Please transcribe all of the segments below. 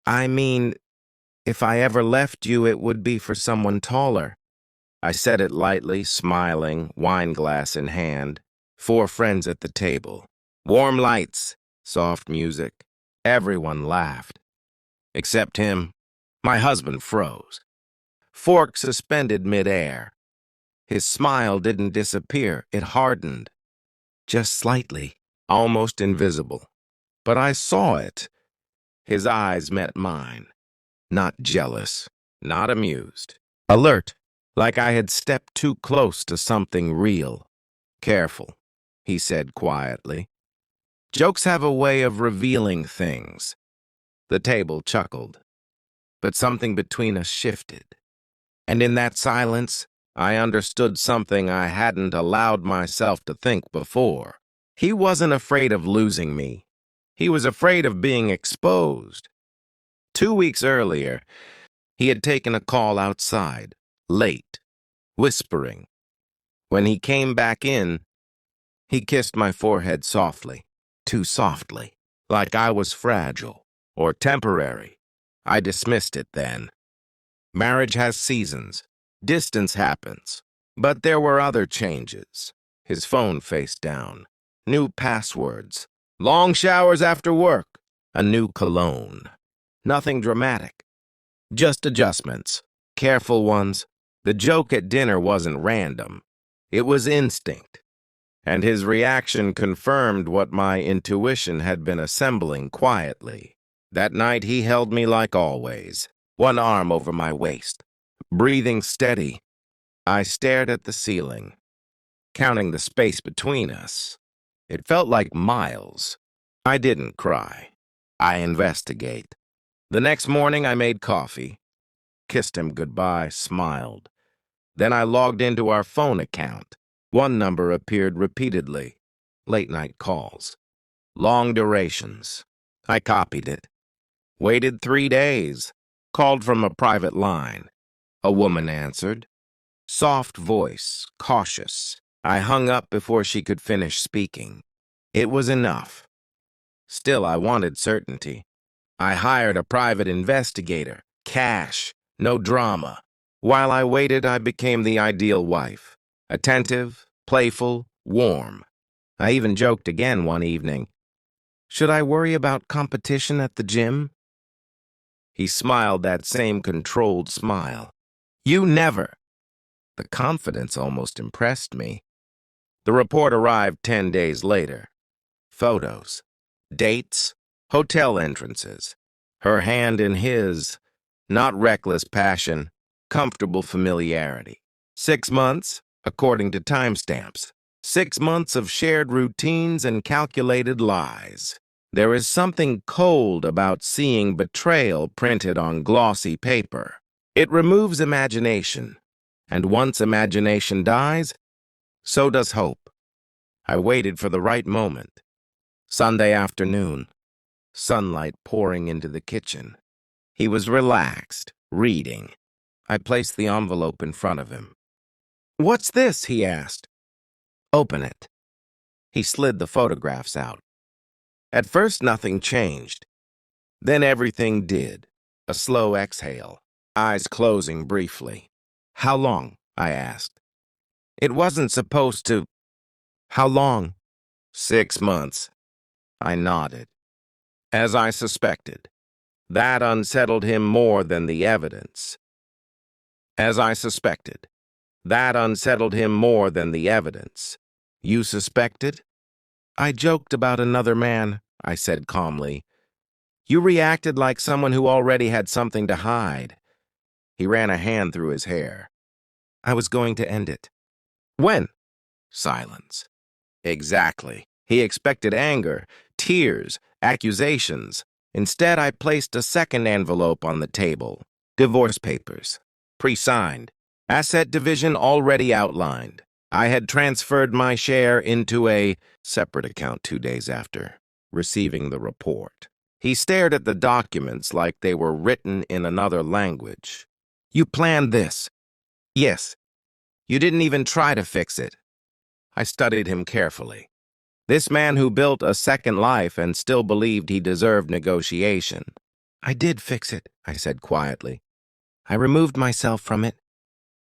I mean, if I ever left you, it would be for someone taller. I said it lightly, smiling, wine glass in hand. 4 friends at the table. Warm lights, soft music. Everyone laughed. Except him. My husband froze. Fork suspended midair. His smile didn't disappear, it hardened. Just slightly, almost invisible. But I saw it. His eyes met mine. Not jealous, not amused. Alert, like I had stepped too close to something real. Careful, he said quietly. Jokes have a way of revealing things. The table chuckled. But something between us shifted. And in that silence, I understood something I hadn't allowed myself to think before. He wasn't afraid of losing me. He was afraid of being exposed. 2 weeks earlier, he had taken a call outside, late, whispering. When he came back in, he kissed my forehead softly, too softly, like I was fragile or temporary. I dismissed it then. Marriage has seasons. Distance happens. But there were other changes. His phone face down. New passwords. Long showers after work. A new cologne. Nothing dramatic. Just adjustments. Careful ones. The joke at dinner wasn't random. It was instinct. And his reaction confirmed what my intuition had been assembling quietly. That night he held me like always, one arm over my waist, breathing steady. I stared at the ceiling, counting the space between us. It felt like miles. I didn't cry. I investigate. The next morning I made coffee, kissed him goodbye, smiled. Then I logged into our phone account. One number appeared repeatedly. Late-night calls. Long durations. I copied it. Waited 3 days. Called from a private line. A woman answered. Soft voice, cautious. I hung up before she could finish speaking. It was enough. Still, I wanted certainty. I hired a private investigator. Cash. No drama. While I waited, I became the ideal wife. Attentive, playful, warm. I even joked again one evening. Should I worry about competition at the gym? He smiled that same controlled smile. You never. The confidence almost impressed me. The report arrived 10 days later. Photos, dates, hotel entrances. Her hand in his. Not reckless passion, comfortable familiarity. 6 months, according to timestamps. 6 months of shared routines and calculated lies. There is something cold about seeing betrayal printed on glossy paper. It removes imagination, and once imagination dies, so does hope. I waited for the right moment. Sunday afternoon, sunlight pouring into the kitchen. He was relaxed, reading. I placed the envelope in front of him. What's this? He asked. Open it. He slid the photographs out. At first, nothing changed. Then everything did. A slow exhale, eyes closing briefly. How long? I asked. It wasn't supposed to. How long? 6 months. I nodded. As I suspected. That unsettled him more than the evidence. As I suspected. That unsettled him more than the evidence. You suspected? I joked about another man, I said calmly. You reacted like someone who already had something to hide. He ran a hand through his hair. I was going to end it. When? Silence. Exactly. He expected anger, tears, accusations. Instead, I placed a second envelope on the table. Divorce papers. Pre-signed. Asset division already outlined. I had transferred my share into a separate account 2 days after receiving the report. He stared at the documents like they were written in another language. You planned this? Yes. You didn't even try to fix it. I studied him carefully. This man who built a second life and still believed he deserved negotiation. I did fix it, I said quietly. I removed myself from it.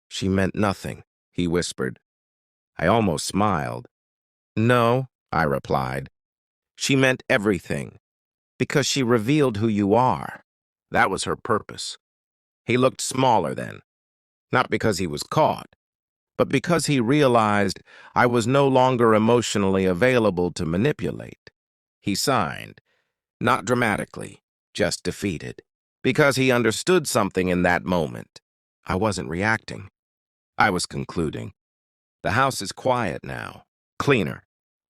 She meant nothing, he whispered. I almost smiled. No, I replied. She meant everything, because she revealed who you are. That was her purpose. He looked smaller then, not because he was caught, but because he realized I was no longer emotionally available to manipulate. He signed, not dramatically, just defeated, because he understood something in that moment. I wasn't reacting. I was concluding. The house is quiet now, cleaner.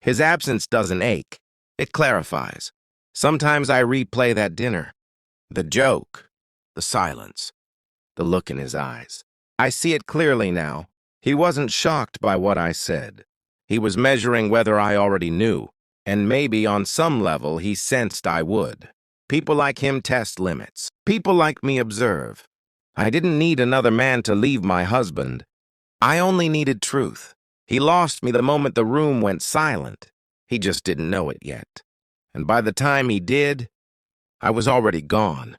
His absence doesn't ache. It clarifies. Sometimes I replay that dinner. The joke, the silence, the look in his eyes. I see it clearly now. He wasn't shocked by what I said. He was measuring whether I already knew, and maybe on some level he sensed I would. People like him test limits. People like me observe. I didn't need another man to leave my husband. I only needed truth. He lost me the moment the room went silent. He just didn't know it yet. And by the time he did, I was already gone.